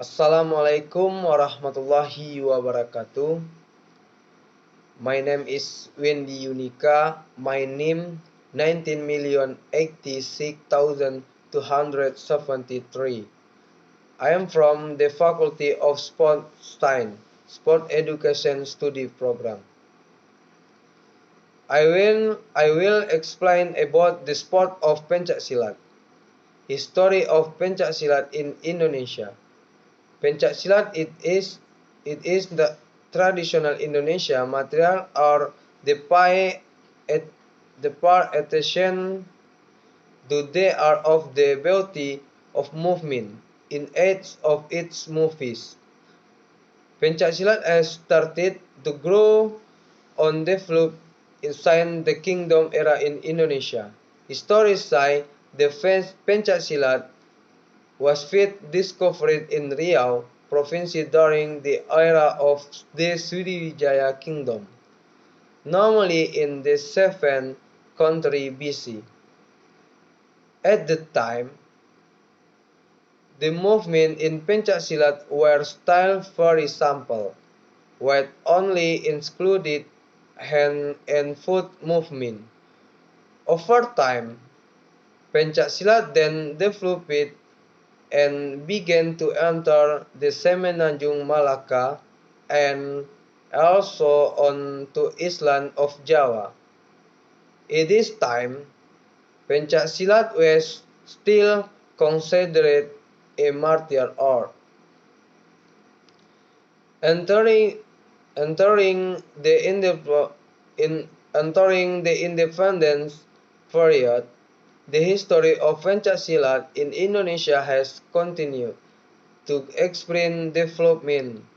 Assalamualaikum warahmatullahi wabarakatuh. My name is Wendy Yunika. My name 19,086,273. I am from the Faculty of Sport Science, Sport Education Study Program. I will explain about the sport of Pencaksilat. History of Pencaksilat in Indonesia. Pencaksilat it is the traditional Indonesia material or the pie at the part attention to they are of the beauty of movement in age of its movies. Pencaksilat has started to grow on develop inside the kingdom era in Indonesia. Historians say the first Pencaksilat was first discovered in Riau province during the era of the Sriwijaya Kingdom, normally in the 7th century BC. At the time, the movement in Pencaksilat were still very simple, with only included hand and foot movement. Over time, Pencaksilat then developed and began to enter the Semenanjung Malacca and also on to island of Java. At this time, Pencaksilat was still considered a martial art. Entering, entering, the entering the independence period, the history of Pencaksilat in Indonesia has continued to experience development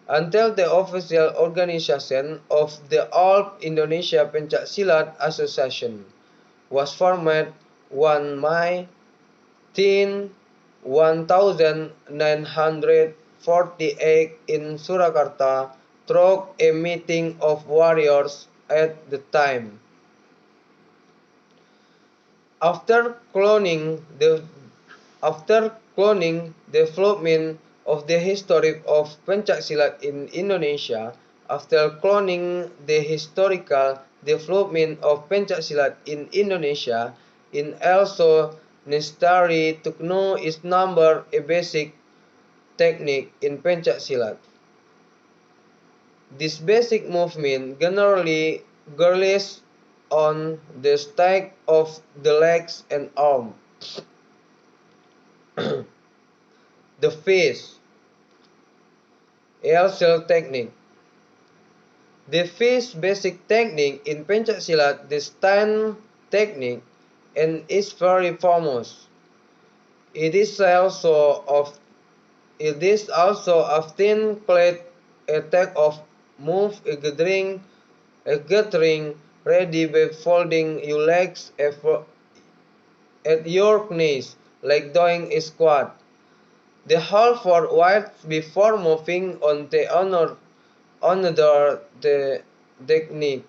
until the official organization of the All Indonesia Pencaksilat Association was formed on May 10, 1948 in Surakarta through a meeting of warriors at the time. After cloning the development of the history of Pencaksilat in Indonesia, after cloning the historical development of Pencaksilat in Indonesia, in also necessary to know its number a basic technique in Pencaksilat. This basic movement generally relies on the stack of the legs and arms. The face L-cell technique. The face basic technique in Pencaksilat, the stand technique, and is very famous. It is also often called a type of move a gathering ready by folding your legs at your knees like doing a squat. The hold forward before moving on the another the technique.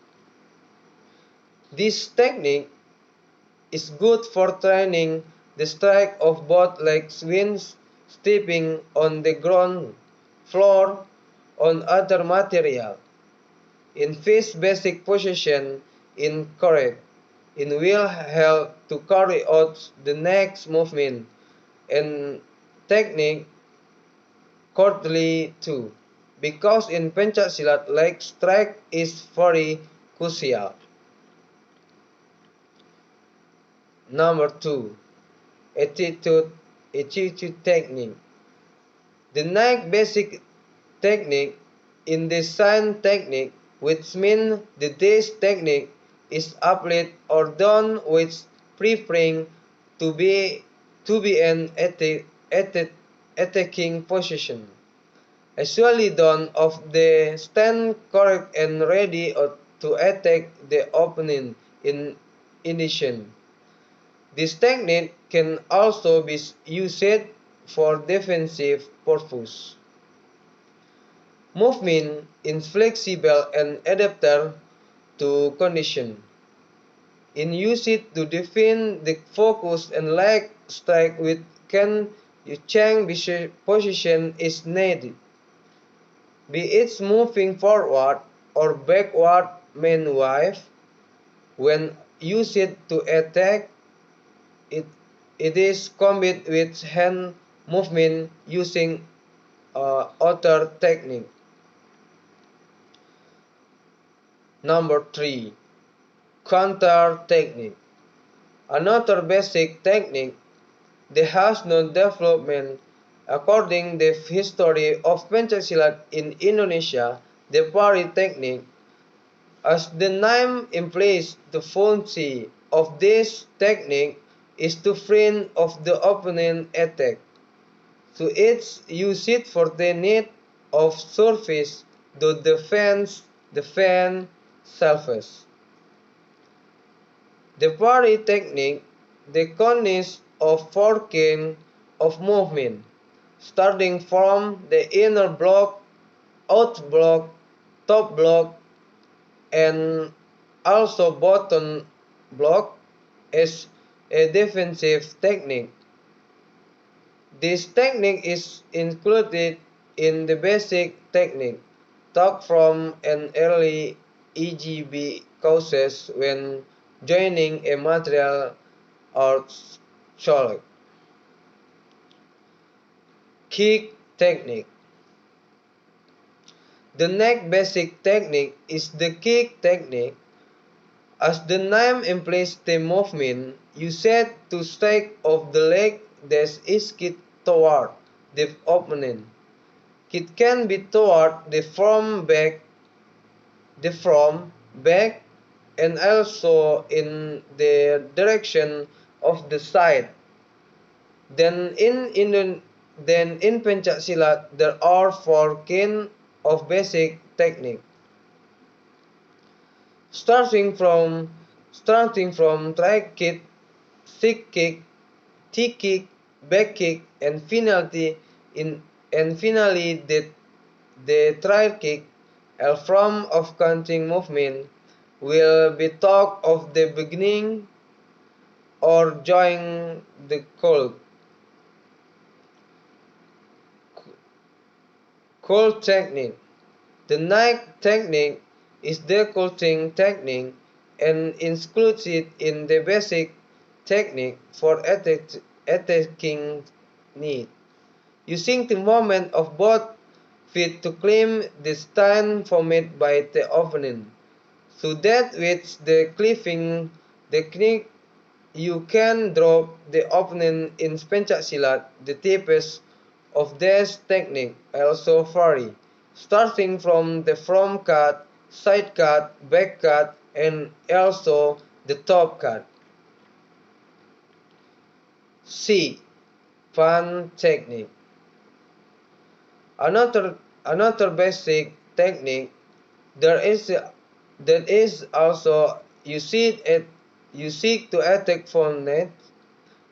This technique is good for training the strike of both legs when stepping on the ground floor on other material. In face basic position incorrect, it will help to carry out the next movement and technique correctly too, because in Pencaksilat leg strike is very crucial. Number 2. Attitude technique. The next basic technique in the sign technique, which means this technique is applied or done with preferring to be an attacking position. Usually done of the stand correct and ready to attack the opponent in addition. This technique can also be used for defensive purpose. Movement is flexible and adapted to condition. In use it to defend the focus and leg strike with can you change position is needed, be it moving forward or backward. Meanwhile, when used to attack, it, it is combined with hand movement using other technique. Number 3. Counter technique. Another basic technique that has no development. According to the history of Pencaksilat in Indonesia, the parry technique, as the name implies, the function of this technique is to fend off the opponent attack. So it's used for the need of surface to defend self. The parry technique consists of four kinds of movement, starting from the inner block, out block, top block, and also bottom block as a defensive technique. This technique is included in the basic technique taught from an early EGB courses when joining a martial arts school. Kick technique. The next basic technique is the kick technique. As the name implies, the movement used to strike off the leg that is kicked toward the opponent. It can be toward the from back, and also in the direction of the side. Then in Pencaksilat there are four kinds of basic technique. Starting from try kick, stick kick, T-kick, back kick, and finally the trial kick, a form of counting movement, will be taught of the beginning or during the cold technique. The next technique is the coaching technique and includes it in the basic technique for attacking need. Using the movement of both feet to climb the stand formed by the opponent. So that with the clipping technique, you can drop the opponent in Pencaksilat. The tips of this technique also vary, starting from the front cut, side cut, back cut, and also the top cut. C. Fan technique. Another basic technique that is also used to attack phone net.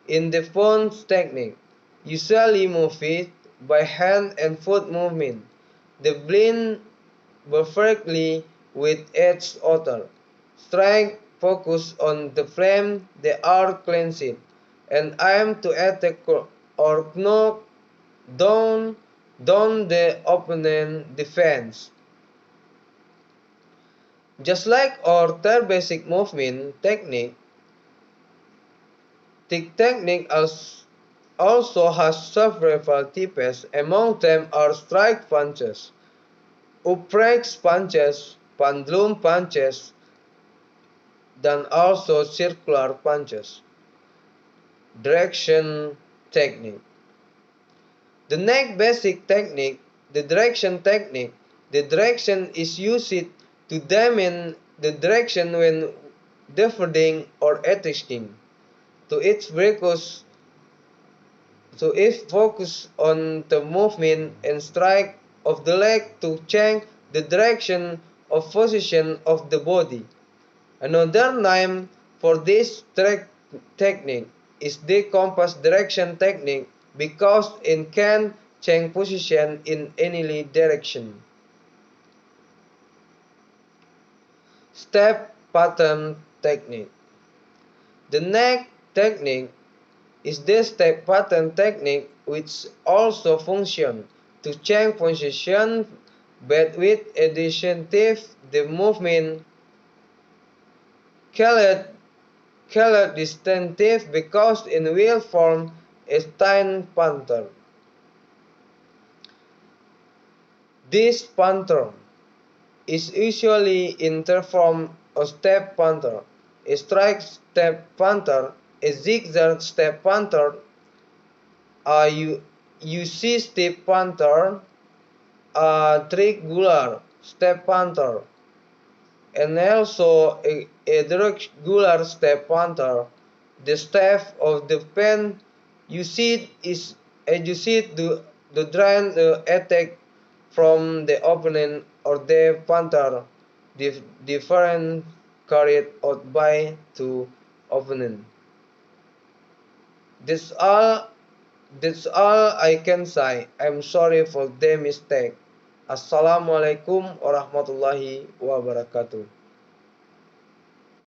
In the phone's technique, usually move it by hand and foot movement. The blend perfectly with each other. Strike focus on the flame they are cleansing, and aim to attack or knock down the opponent defense. Just like our third basic movement technique, the technique also has several types. Among them are strike punches, upright punches, pendulum punches, then also circular punches. Direction technique. The next basic technique, the direction technique. The direction is used to determine the direction when defending or attacking. To its focus on the movement and strike of the leg to change the direction of position of the body. Another name for this technique is the compass direction technique because it can change position in any direction. Step pattern technique. The next technique is the step pattern technique, which also function to change position, but with additive the movement called distinctive because in wheel form a tine pattern. This pattern is usually in the form of step pattern, a strike step pattern, a zigzag step pattern, a UC step pattern, a triangular step pattern, and also a regular step pattern. The step of the pen used to drain the attack from the opponent or the pattern different carried out by two opponent. That's all that's all I can say. I'm sorry for the mistake. Assalamualaikum warahmatullahi wabarakatuh.